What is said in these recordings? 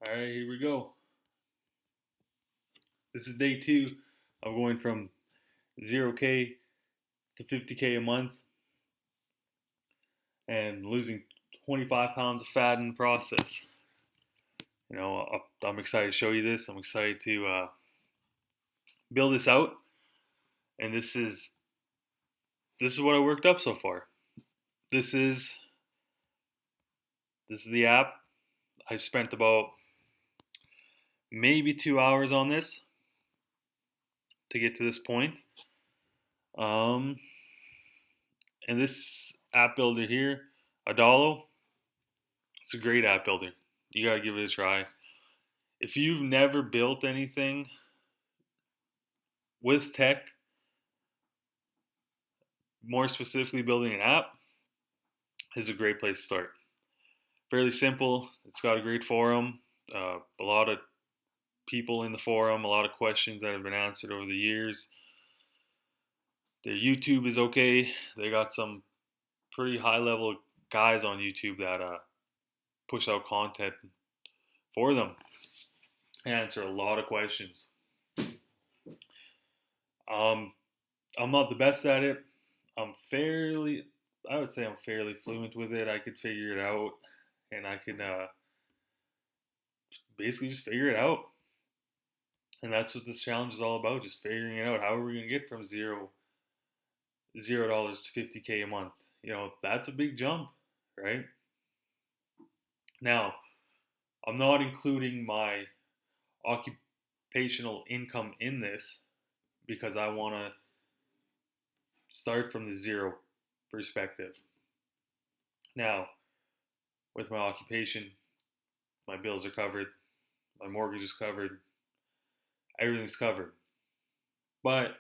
All right, here we go. This is day two of going from 0K to 50K a month and losing 25 pounds of fat in the process. I'm excited to show you this. I'm excited to build this out, and this is what I worked up so far. This is this is the app. I've spent about maybe 2 hours on this to get to this point. Um, and this app builder here, Adalo, it's a great app builder. You gotta give it a try. If you've never built anything with tech, more specifically building an app, is a great place to start. Fairly simple. It's got a great forum, a lot of people in the forum, a lot of questions that have been answered over the years. Their YouTube is okay. They got some pretty high level guys on YouTube that push out content for them, answer a lot of questions. Um, I'm not the best at it. I'm fairly, I would say I'm fairly fluent with it. I could figure it out, and I can basically just figure it out. And that's what this challenge is all about: just figuring it out. How are we gonna get from $0 to 50K a month? That's a big jump, right? Now, I'm not including my occupational income in this because I want to start from the zero perspective. Now, with my occupation, my bills are covered, my mortgage is covered, everything's covered. But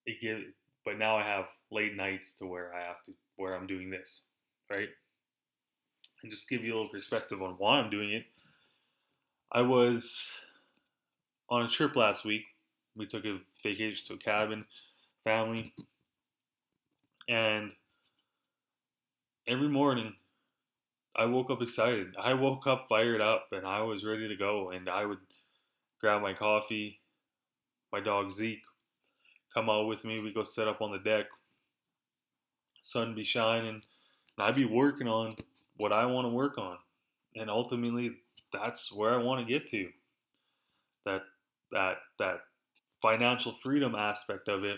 it gives, but now I have late nights to where I'm doing this, right? And just give you a little perspective on why I'm doing it. I was on a trip last week. We took a vacation to a cabin, family, and every morning I woke up excited. I woke up fired up and I was ready to go. And I would grab my coffee, my dog Zeke, come out with me. We go sit up on the deck, sun be shining, and I'd be working on what I want to work on. And ultimately, that's where I want to get to. That that financial freedom aspect of it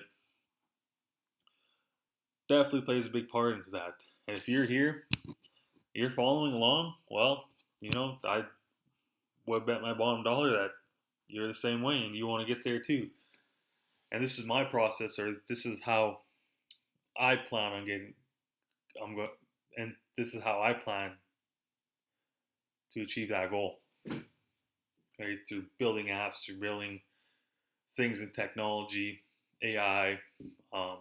definitely plays a big part into that. And if you're here, you're following along, well, I would bet my bottom dollar that you're the same way and you want to get there too. And this is my process, or this is how I plan on getting. I'm going, and this is how I plan to achieve that goal. Okay, through building apps, through building things in technology, AI, um,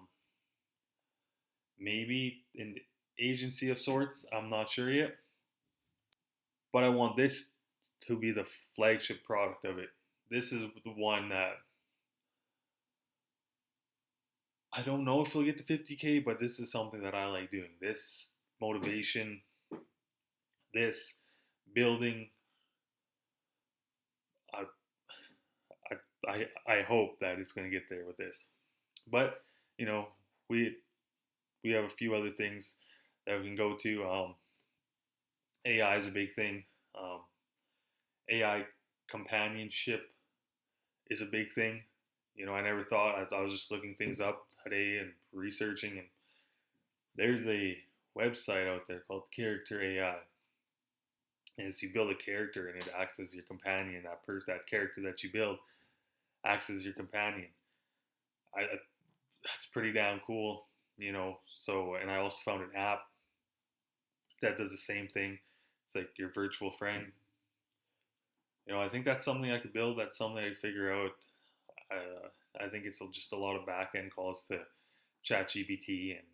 maybe an agency of sorts. I'm not sure yet, but I want this to be the flagship product of it. This is the one that I don't know if we'll get to 50K, but this is something that I like doing. This motivation, this building. I I hope that it's going to get there with this. But you know, we we have a few other things that we can go to. AI is a big thing. Um, AI companionship is a big thing. I never thought. I was just looking things up today and researching, and there's a website out there called Character AI. And as you build a character, and it acts as your companion. That character that you build acts as your companion. That's pretty damn cool. So, and I also found an app that does the same thing. It's like your virtual friend. I think that's something I could build. That's something I could figure out. I think it's just a lot of back end calls to ChatGPT and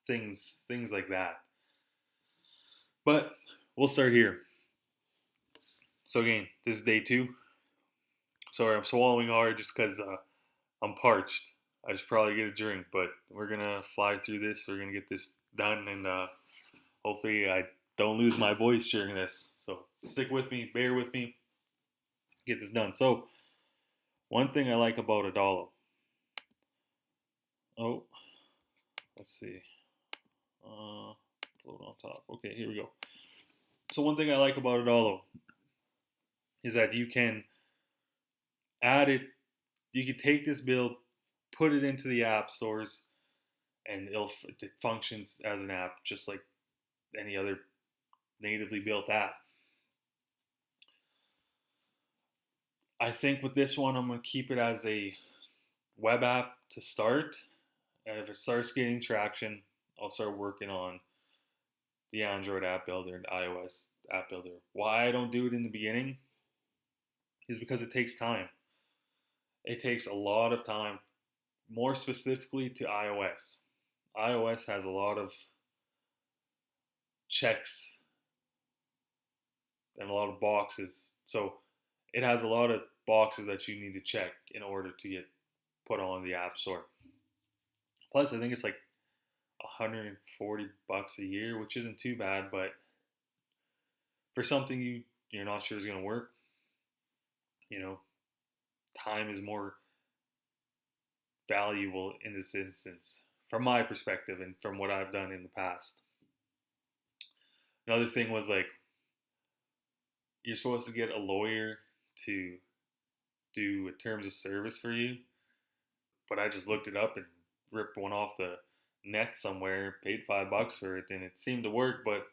things like that. But we'll start here. So again, this is day two. Sorry, I'm swallowing hard just because I'm parched. I should probably get a drink, but we're gonna fly through this. We're gonna get this done, and hopefully I don't lose my voice during this. So stick with me, bear with me, get this done. So one thing I like about Adalo. Oh, let's see. Float on top. Okay, here we go. So one thing I like about Adalo is that you can add it. You can take this build, put it into the app stores, and it functions as an app just like any other natively built app. I think with this one, I'm going to keep it as a web app to start. And if it starts getting traction, I'll start working on the Android app builder and iOS app builder. Why I don't do it in the beginning is because it takes time. It takes a lot of time, more specifically to iOS. iOS has a lot of checks and a lot of boxes. So it has a lot of boxes that you need to check in order to get put on the App Store. Plus, I think it's like $140 a year, which isn't too bad, but for something you're not sure is going to work, time is more valuable in this instance, from my perspective and from what I've done in the past. Another thing was like, you're supposed to get a lawyer to do terms of service for you, but I just looked it up and ripped one off the net somewhere, paid $5 for it, and it seemed to work. But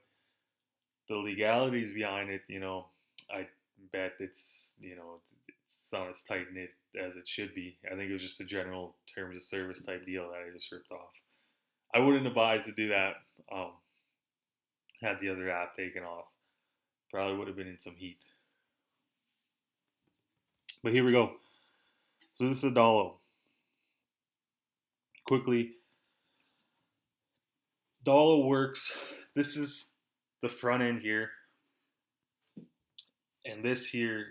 the legalities behind it, I bet it's not as tight knit as it should be. I think it was just a general terms of service type deal that I just ripped off. I wouldn't advise to do that. Had the other app taken off, probably would have been in some heat. But here we go. So this is Adalo. Quickly, Adalo works. This is the front end here, and this here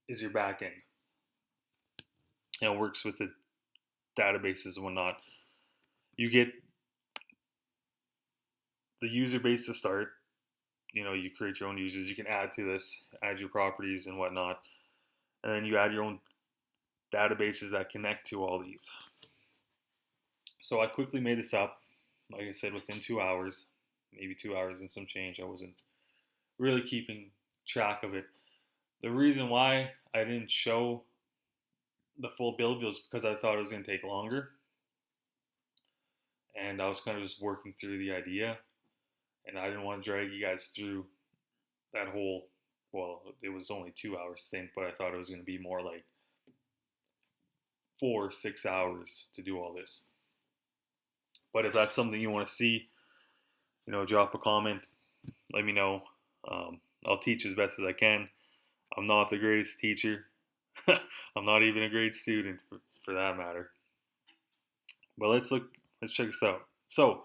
is your back end. And it works with the databases and whatnot. You get the user base to start. You create your own users. You can add to this, add your properties and whatnot, and then you add your own databases that connect to all these. So I quickly made this up, like I said, within 2 hours, maybe 2 hours and some change. I wasn't really keeping track of it. The reason why I didn't show the full build was because I thought it was going to take longer, and I was kind of just working through the idea, and I didn't want to drag you guys through that whole, well, it was only 2 hours stint, but I thought it was going to be more like 4 or 6 hours to do all this. But if that's something you want to see, drop a comment, let me know. I'll teach as best as I can. I'm not the greatest teacher. I'm not even a great student for that matter. But let's check this out. So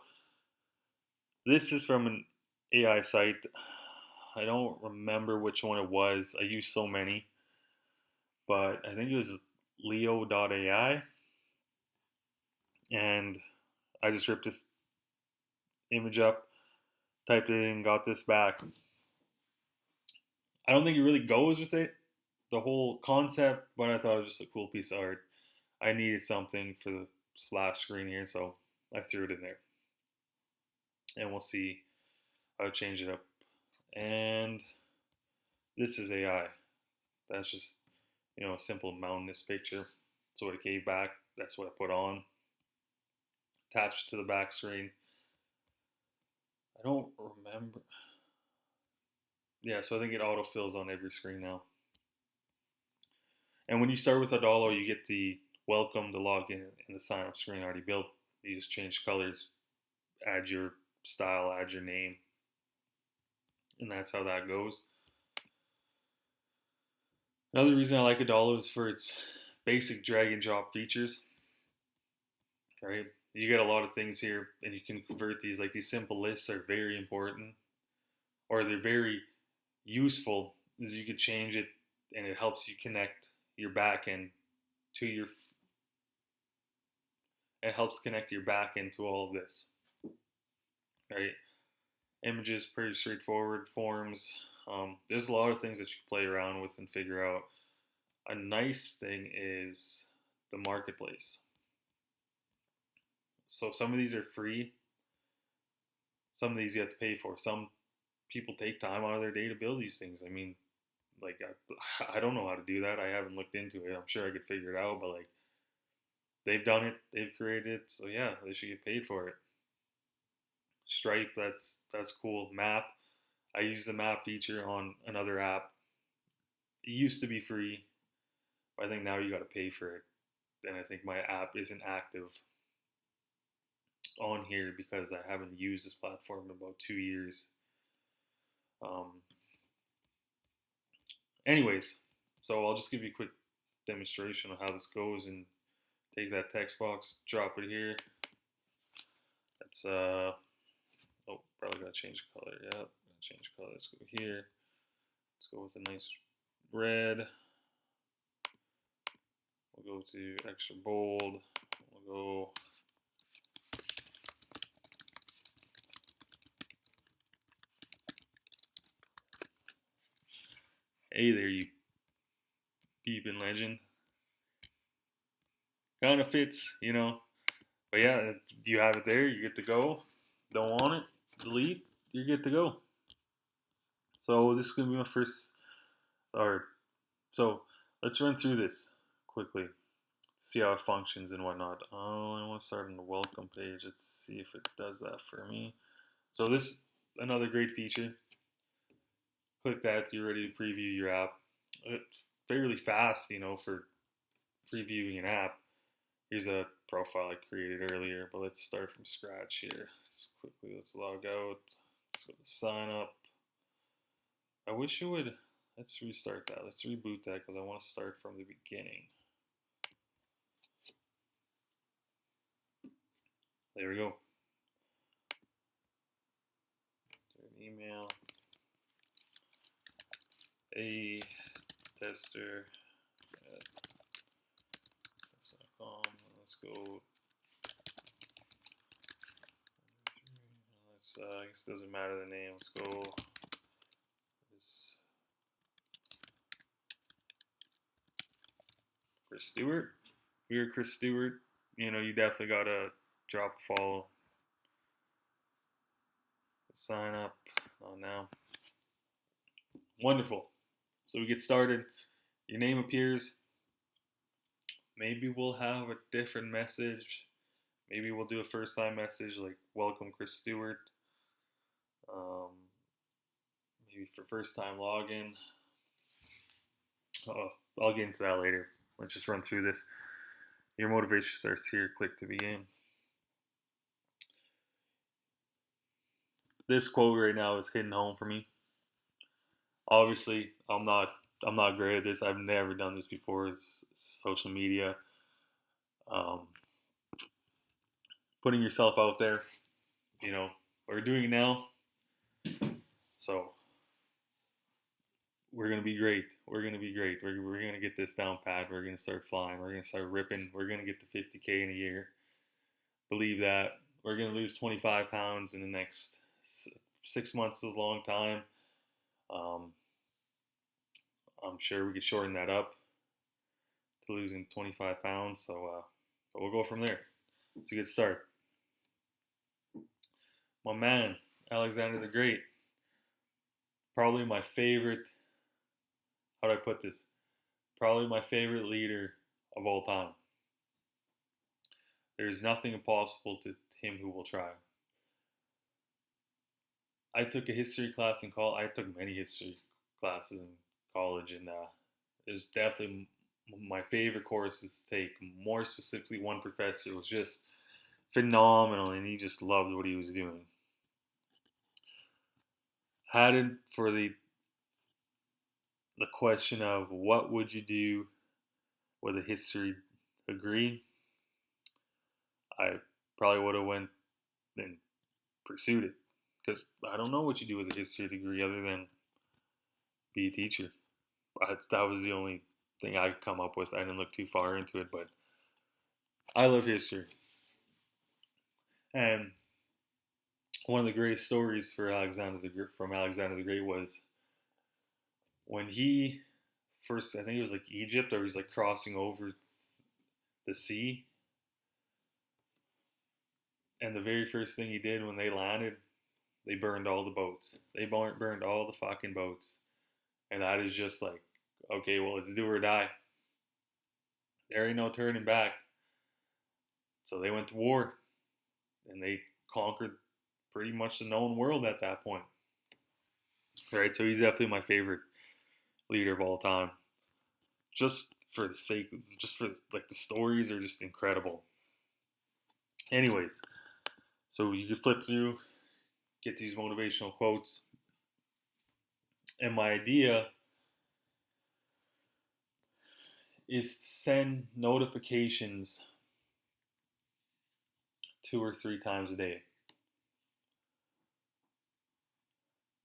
this is from an AI site. I don't remember which one it was. I use so many, but I think it was Leo.ai, and I just ripped this image up, typed it in, got this back. I don't think it really goes with it, the whole concept, but I thought it was just a cool piece of art. I needed something for the splash screen here, so I threw it in there. And we'll see how to change it up. And this is AI. That's just, a simple mountainous picture. So what it gave back, that's what I put on. Attached to the back screen. I don't remember. Yeah, so I think it autofills on every screen now. And when you start with Adalo, you get the welcome, the login, and the sign up screen already built. You just change colors, add your style, add your name, and that's how that goes. Another reason I like Adalo is for its basic drag and drop features. Right? You get a lot of things here, and you can convert these. Like, these simple lists are very important, or they're very useful, is you could change it, and it helps you connect your backend to your. It helps connect your backend to all of this, right? Images, pretty straightforward. Forms. There's a lot of things that you can play around with and figure out. A nice thing is the marketplace. So some of these are free. Some of these you have to pay for. Some people take time out of their day to build these things. I mean, like I don't know how to do that. I haven't looked into it. I'm sure I could figure it out, but like they've done it, they've created it, so yeah, they should get paid for it. Stripe, that's cool. Map, I use the map feature on another app. It used to be free, but I think now you got to pay for it. And I think my app isn't active on here because I haven't used this platform in about 2 years. Um, Anyways, so I'll just give you a quick demonstration of how this goes and take that text box, drop it here. That's oh, probably gotta change color. Yep, gotta change color. Let's go here. Let's go with a nice red. We'll go to extra bold. We'll go hey there, you peeping legend. Kind of fits, you know. But yeah, if you have it there, you're good to go. Don't want it, delete, you're good to go. So this is gonna be my first, or so let's run through this quickly, see how it functions and whatnot. Oh, I want to start on the welcome page. Let's see if it does that for me. So this another great feature. Click that, you're ready to preview your app. It's fairly fast, you know, for previewing an app. Here's a profile I created earlier, but let's start from scratch here. Let's log out. Let's go to sign up. I wish it would, let's restart that. Let's reboot that because I want to start from the beginning. There we go. An email. A tester at test.com. Let's go. I guess it doesn't matter the name. Let's go. This Chris Stewart. If you're Chris Stewart, you know you definitely gotta drop a follow. Sign up. Oh, now. Wonderful. So we get started. Your name appears. Maybe we'll have a different message. Maybe we'll do a first time message like welcome Chris Stewart. Maybe for first time login. I'll get into that later. Let's just run through this. Your motivation starts here. Click to begin. This quote right now is hitting home for me. Obviously, I'm not great at this. I've never done this before. It's social media. Putting yourself out there. You know, we're doing it now. So we're gonna be great. We're gonna be great. We're gonna get this down pat. We're gonna start flying. We're gonna start ripping. We're gonna get to 50K in a year. Believe that. We're gonna lose 25 pounds in the next 6 months. Is a long time. I'm sure we could shorten that up to losing 25 pounds. So we'll go from there. It's a good start. My man, Alexander the Great. Probably my favorite, how do I put this? Probably my favorite leader of all time. There is nothing impossible to him who will try. I took a history class in college. I took many history classes in college, and it was definitely my favorite courses to take. More specifically, one professor was just phenomenal, and he just loved what he was doing. Had it for the question of what would you do with a history degree, I probably would have went and pursued it because I don't know what you do with a history degree other than be a teacher. That was the only thing I could come up with. I didn't look too far into it, but I love history. And one of the greatest stories for from Alexander the Great was when he first, I think it was like Egypt, or he's like crossing over the sea, and the very first thing he did when they landed, they burned all the boats. They burned all the fucking boats, and that is just like, okay, well, it's do or die. There ain't no turning back. So they went to war, and they conquered pretty much the known world at that point. Right, so he's definitely my favorite leader of all time. Just for the sake, just for like the stories are just incredible. Anyways, so you can flip through, get these motivational quotes, and my idea is to send notifications 2 or 3 times a day,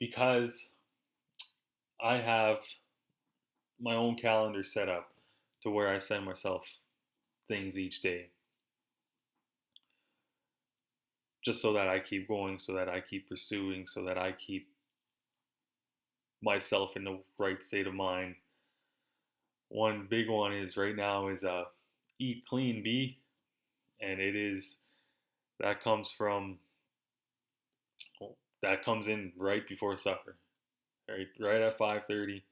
because I have my own calendar set up to where I send myself things each day, just so that I keep going, so that I keep pursuing, so that I keep myself in the right state of mind. One big one is right now is eat clean, be, and it is that comes from that comes in right before supper, right at 5:30,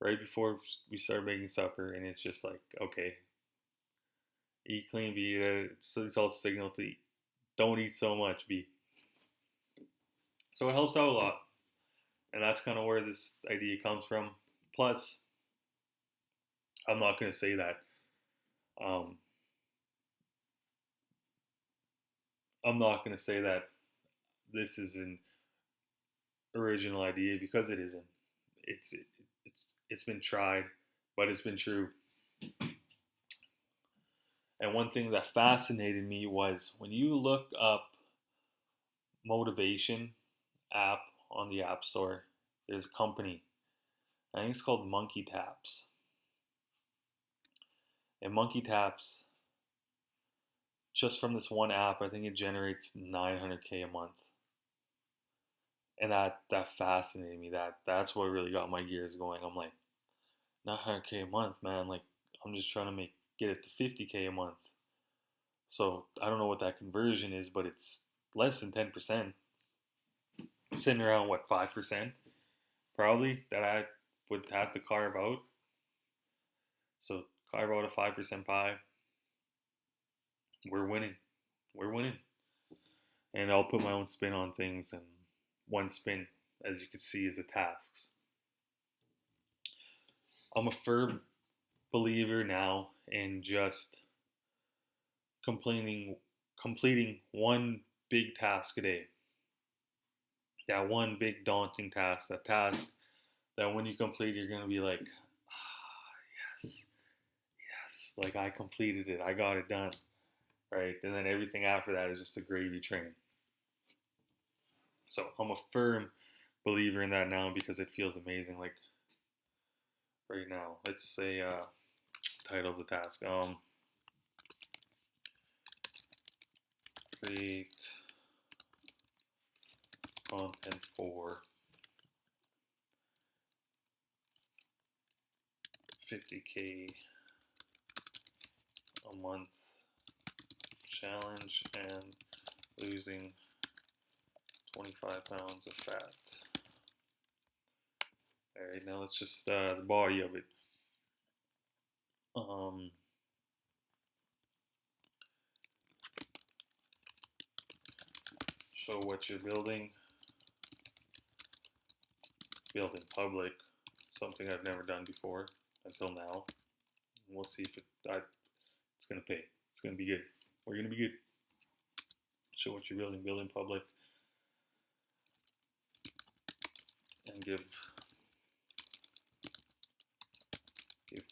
right before we start making supper, and it's just like, okay, eat clean, be. It's all signal to eat. Don't eat so much, be. So it helps out a lot, and that's kind of where this idea comes from. Plus, I'm not going to say that. Um, I'm not going to say that this is an original idea, because it isn't. It's been tried, but it's been true. And one thing that fascinated me was when you look up motivation app on the App Store, there's a company. I think it's called Monkey Taps. And Monkey Taps, just from this one app, I think it generates 900K a month. And that fascinated me. That's what really got my gears going. I'm like, 900K a month, man. Like, I'm just trying to get it to 50K a month. So I don't know what that conversion is, but it's less than 10%. Sitting around what, 5%? Probably that I would have to carve out. So carve out a 5% pie. We're winning. We're winning. And I'll put my own spin on things, and one spin, as you can see, is the tasks. I'm a firm believer now in just completing one big task a day. That one big daunting task, that task that when you complete, you're gonna be like, yes, yes, like I completed it, I got it done, right? And then everything after that is just a gravy train. So I'm a firm believer in that now because it feels amazing. Like right now, let's say title of the task. Create content for 50K a month challenge and losing 25 pounds of fat. Alright, now let's just the body of it. Show what you're building. Build in public, something I've never done before until now. We'll see if it's gonna pay. It's gonna be good. We're gonna be good. Show what you're building. Build in public, and give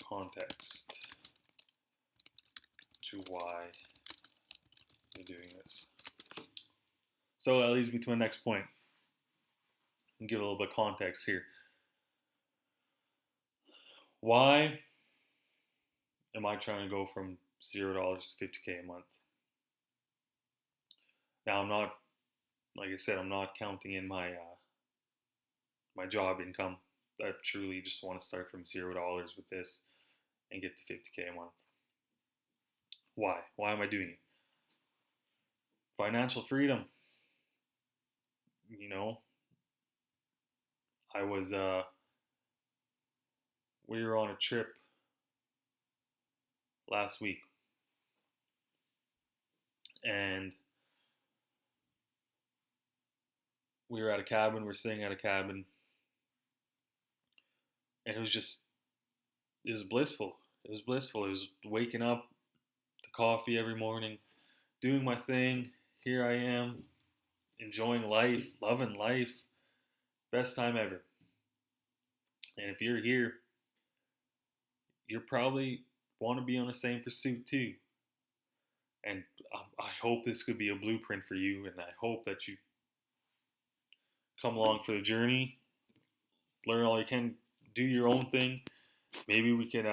context to why you're doing this. So that leads me to my next point. And give a little bit of context here. Why am I trying to go from $0 to 50K a month? Now, I'm not like I said, I'm not counting in my job income. I truly just want to start from $0 with this and get to 50K a month. Why? Why am I doing it? Financial freedom. You know, I was we were on a trip last week, and we were at a cabin. We're staying at a cabin, and it was blissful. It was blissful. It was waking up to coffee every morning, doing my thing. Here I am, enjoying life, loving life. Best time ever. And if you're here, you probably want to be on the same pursuit too. And I hope this could be a blueprint for you. And I hope that you come along for the journey, learn all you can, do your own thing. Maybe we can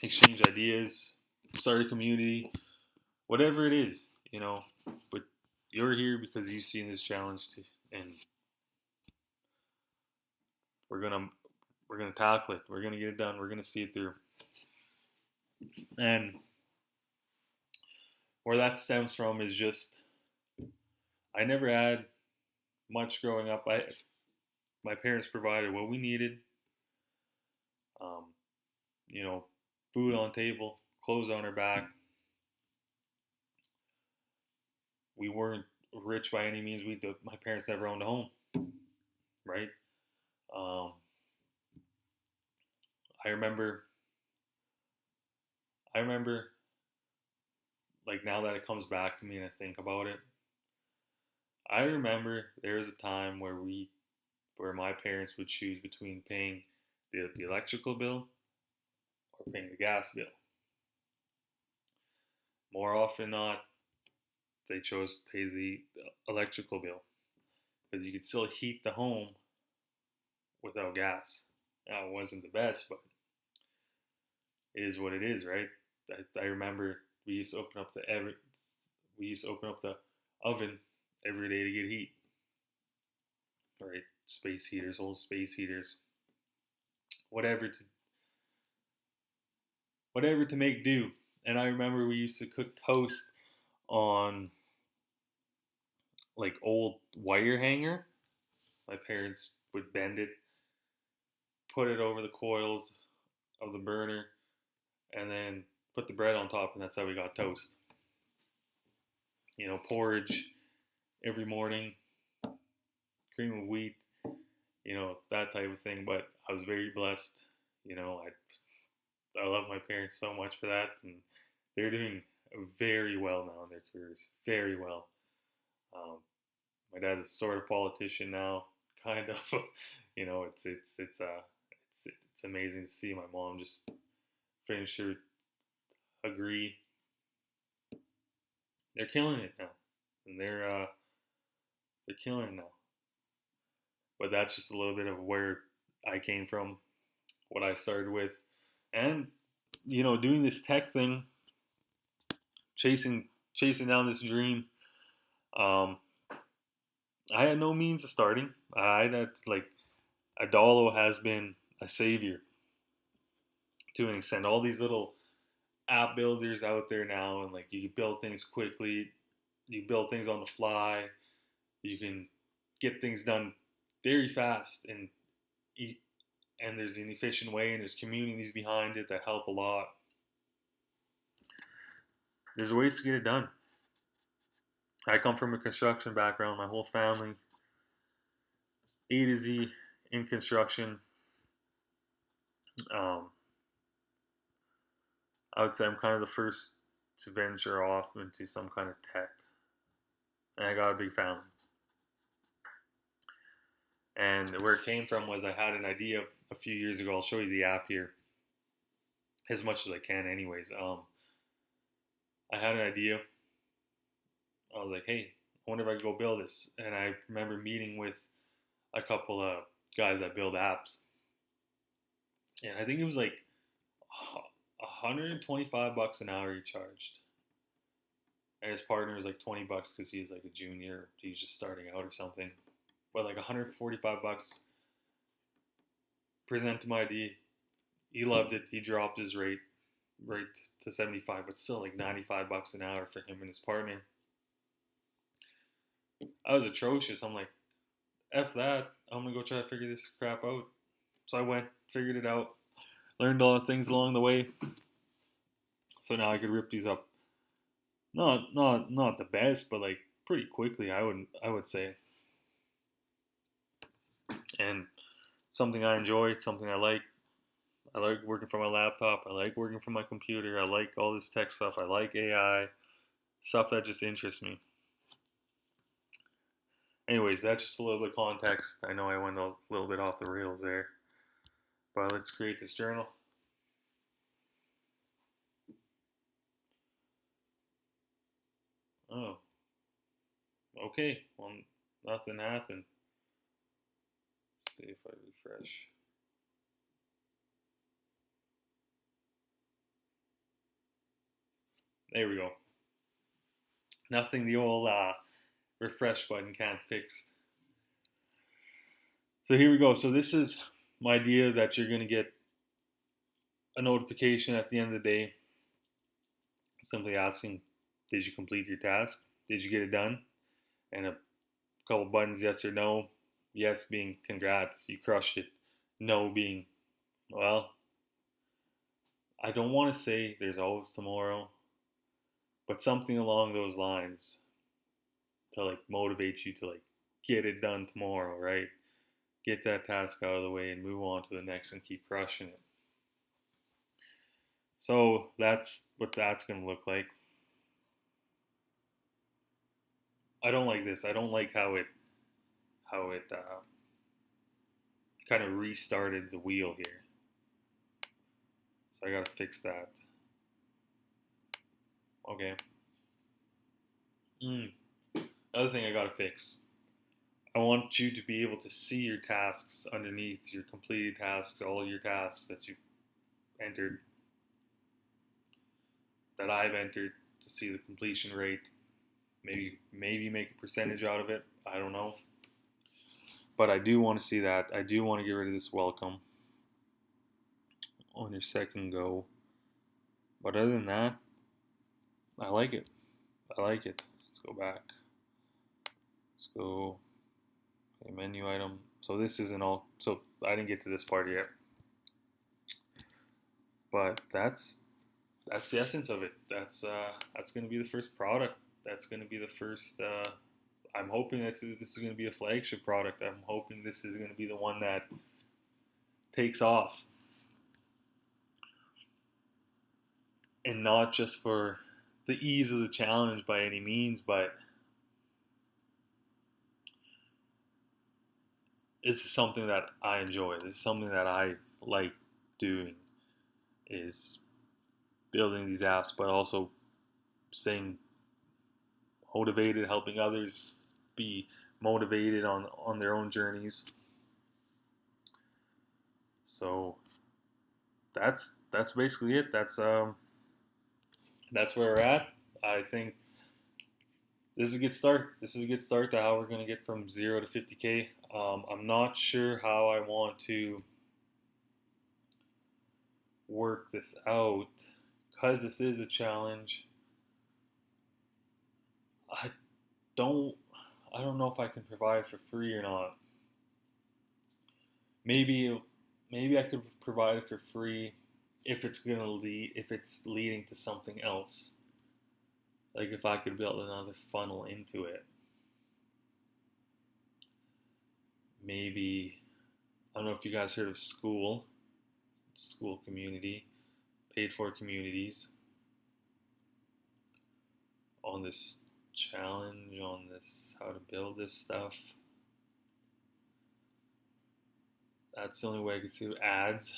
exchange ideas, start a community, whatever it is, you know. But you're here because you've seen this challenge too, and we're gonna tackle it. We're gonna get it done. We're gonna see it through. And where that stems from is just I never had much growing up. My parents provided what we needed. Um, you know, food on table, clothes on our back. We weren't rich by any means. My parents never owned a home, right? Um, I remember, I remember, like now that it comes back to me and I think about it, I remember there was a time where my parents would choose between paying the electrical bill or paying the gas bill. More often than not, they chose to pay the electrical bill because you could still heat the home without gas. Now, it wasn't the best, but it is what it is, right? I remember we used to open up the oven every day to get heat, right? Space heaters, old space heaters, whatever to make do. And I remember we used to cook toast on like old wire hanger. My parents would bend it, put it over the coils of the burner, and then put the bread on top, and that's how we got toast. You know, porridge every morning, cream of wheat, you know, that type of thing. But I was very blessed. You know, I love my parents so much for that, and they're doing very well now in their careers, very well. Um, my dad's a sort of politician now, kind of. You know, it's amazing to see my mom just finish her degree. They're killing it now, and they're killing it now. But that's just a little bit of where I came from, what I started with, and you know, doing this tech thing, chasing down this dream. Um, I had no means of starting. I had like Adalo has been a savior to an extent. All these little app builders out there now, and like you can build things quickly, you build things on the fly, you can get things done very fast, and there's an efficient way, and there's communities behind it that help a lot. There's ways to get it done. I come from a construction background. My whole family, A to Z, in construction. Um, I would say I'm kind of the first to venture off into some kind of tech, and I got a big family. And where it came from was I had an idea a few years ago. I'll show you the app here, as much as I can, anyways. I had an idea. I was like, hey, I wonder if I could go build this. And I remember meeting with a couple of guys that build apps, and I think it was like $125 an hour he charged. and his partner is like $20 because he's like a junior, he's just starting out or something. But like $145, present him ID. He loved it. He dropped his rate to 75, but still like $95 an hour for him and his partner. I was atrocious. I'm like, F that. I'm gonna go try to figure this crap out. So I went, figured it out, learned all the things along the way. So now I could rip these up. Not the best, but like pretty quickly. I would say, and something I enjoy, something I like. I like working from my laptop. I like working from my computer. I like all this tech stuff. I like AI stuff that just interests me. Anyways, that's just a little bit of context. I know I went a little bit off the rails there, but let's create this journal. Oh, okay. Well, nothing happened. Let's see if I refresh. There we go. Nothing the old refresh button can't fix. So here we go. So this is my idea that you're going to get a notification at the end of the day simply asking, did you complete your task? Did you get it done? And a couple buttons, yes or no. Yes being congrats, you crushed it. No being, well, I don't want to say there's always tomorrow, but something along those lines to like motivate you to like get it done tomorrow, right? Get that task out of the way and move on to the next and keep crushing it. So that's what that's going to look like. I don't like this. I don't like how it kind of restarted the wheel here. So I got to fix that. Okay. Another thing I got to fix. I want you to be able to see your tasks underneath your completed tasks, all your tasks that you've entered, that I've entered, to see the completion rate. Maybe make a percentage out of it. I don't know. But I do want to see that. I do want to get rid of this welcome on your second go. But other than that, I like it. I like it. Let's go back. Let's go. Okay, menu item. So this isn't all. So I didn't get to this part yet. But that's the essence of it. That's going to be the first product. That's going to be the first. I'm hoping this is going to be a flagship product. I'm hoping this is going to be the one that takes off, and not just for the ease of the challenge by any means, but this is something that I enjoy. This is something that I like doing, is building these apps, but also staying motivated, helping others be motivated on their own journeys. So that's basically it. That's where we're at. I think this is a good start. This is a good start to how we're going to get from 0 to 50K. I'm not sure how I want to work this out because this is a challenge. I don't I don't know if I can provide for free or not. Maybe maybe I could provide it for free if it's leading to something else. Like if I could build another funnel into it. Maybe I don't know if you guys heard of School Community, paid for communities, on this challenge, on this how to build this stuff. That's the only way I can see ads.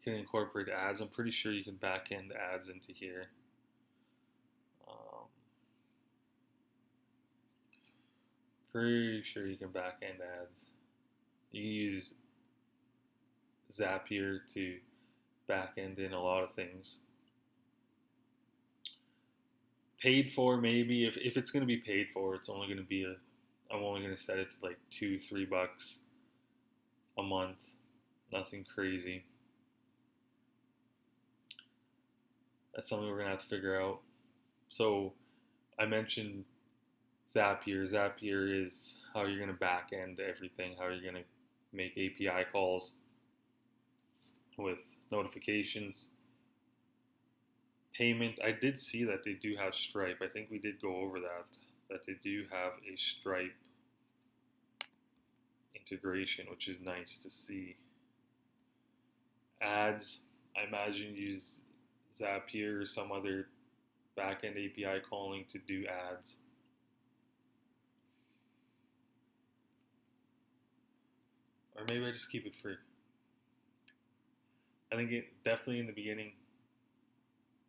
You can incorporate ads. I'm pretty sure you can back end ads into here. Um, Pretty sure you can back end ads. You can use Zapier to back end in a lot of things. paid for, maybe if it's gonna be paid for, it's only gonna be I'm only gonna set it to like $2-3 a month, nothing crazy. That's something we're gonna have to figure out. So I mentioned Zapier. Zapier is how you're gonna back end everything, how you're gonna make API calls with notifications. Payment, I did see that they do have Stripe. I think we did go over that they do have a Stripe integration, which is nice to see. Ads, I imagine you use Zapier or some other backend API calling to do ads. Or maybe I just keep it free. I think definitely in the beginning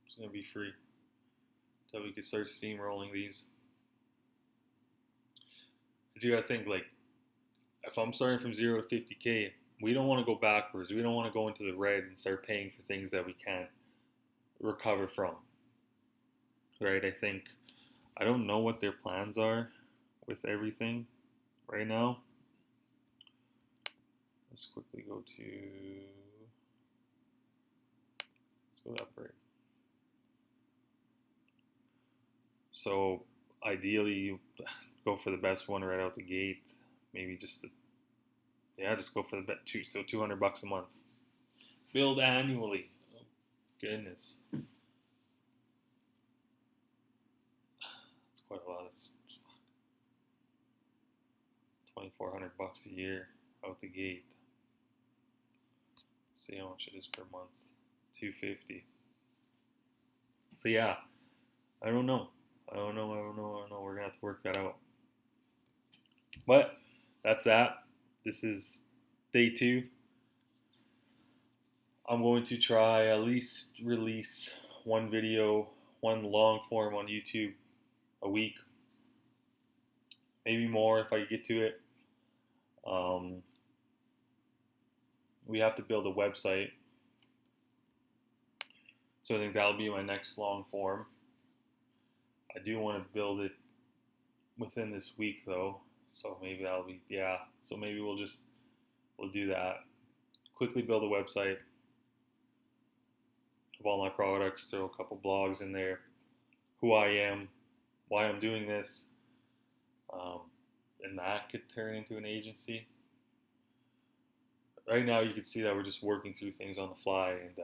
it's going to be free until we can start steamrolling these. Because you got to think, like, if I'm starting from 0 to 50K, we don't want to go backwards. We don't want to go into the red and start paying for things that we can't recover from. Right? I don't know what their plans are with everything right now. Let's quickly go Upgrade. So ideally, you go for the best one right out the gate. Maybe just go for the bet two. So $200 a month. Billed annually. Oh, goodness, that's quite a lot. It's $2,400 a year out the gate. See how much it is per month. $250. So yeah, I don't know. We're gonna have to work that out. But that's that. This is day 2. I'm going to try at least release one video, one long form on YouTube a week. Maybe more if I get to it. We have to build a website. So I think that'll be my next long form. I do want to build it within this week though. So maybe that'll be, so maybe we'll do that. Quickly build a website of all my products, throw a couple blogs in there, who I am, why I'm doing this, and that could turn into an agency. Right now you can see that we're just working through things on the fly, and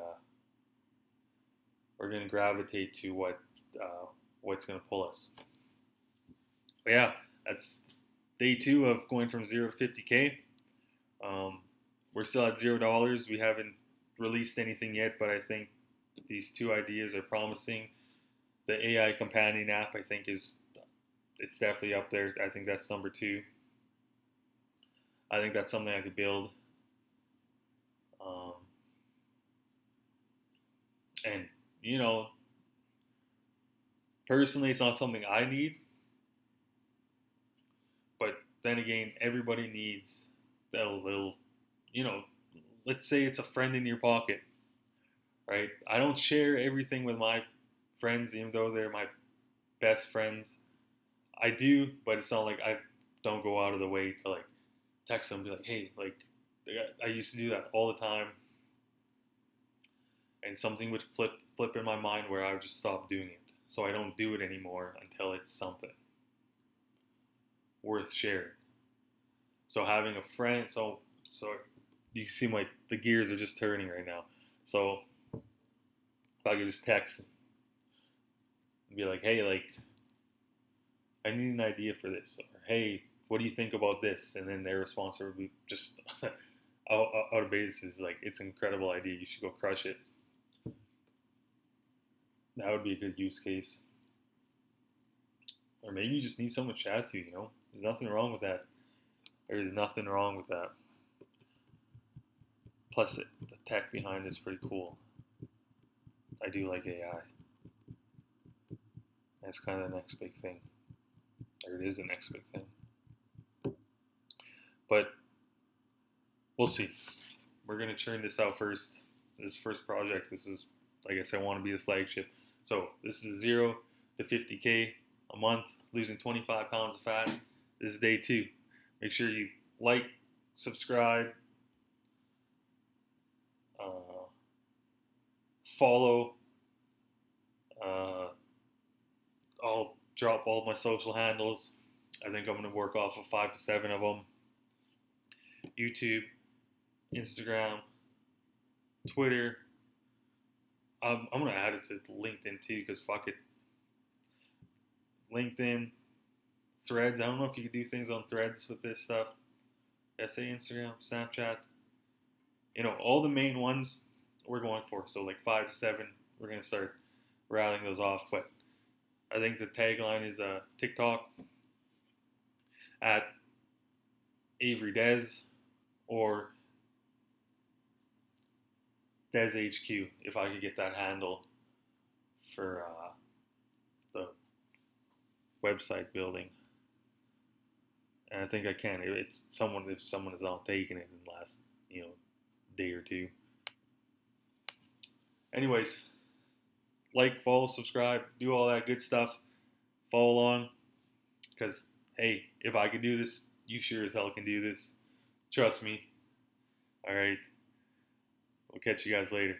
we're going to gravitate to what's going to pull us. But yeah, that's day 2 of going from 0 to 50K. We're still at $0. We haven't released anything yet, but I think these 2 ideas are promising. The AI companion app, I think, it's definitely up there. I think that's number 2. I think that's something I could build. And, personally, it's not something I need. But then again, everybody needs that little, let's say it's a friend in your pocket, right? I don't share everything with my friends, even though they're my best friends. I do, but it's not like I don't go out of the way to like text them and be like, hey, like I used to do that all the time. And something would flip in my mind where I would just stop doing it. So I don't do it anymore until it's something worth sharing. So having a friend, so you see the gears are just turning right now. So if I could just text and be like, hey, like I need an idea for this, or hey, what do you think about this? And then their response would be just out of basis, like, it's an incredible idea, you should go crush it. That would be a good use case. Or maybe you just need someone to chat to, There's nothing wrong with that. There's nothing wrong with that. Plus, the tech behind it is pretty cool. I do like AI. That's kind of the next big thing. Or it is the next big thing. But we'll see. We're going to churn this out first. This first project, this is, like I said, I want to be the flagship. So this is 0 to 50K a month, losing 25 pounds of fat. This is day 2. Make sure you like, subscribe, follow. I'll drop all my social handles. I think I'm going to work off of 5 to 7 of them. YouTube, Instagram, Twitter. I'm going to add it to LinkedIn too, because fuck it. LinkedIn, Threads. I don't know if you can do things on Threads with this stuff. SA, Instagram, Snapchat. All the main ones we're going for. So like 5 to 7, we're going to start rattling those off. But I think the tagline is TikTok at Avery Des or DesHQ, if I could get that handle for the website building. And I think I can. If someone is on taking it in the last day or 2. Anyways, like, follow, subscribe, do all that good stuff. Follow along, because hey, if I can do this, you sure as hell can do this. Trust me. All right. We'll catch you guys later.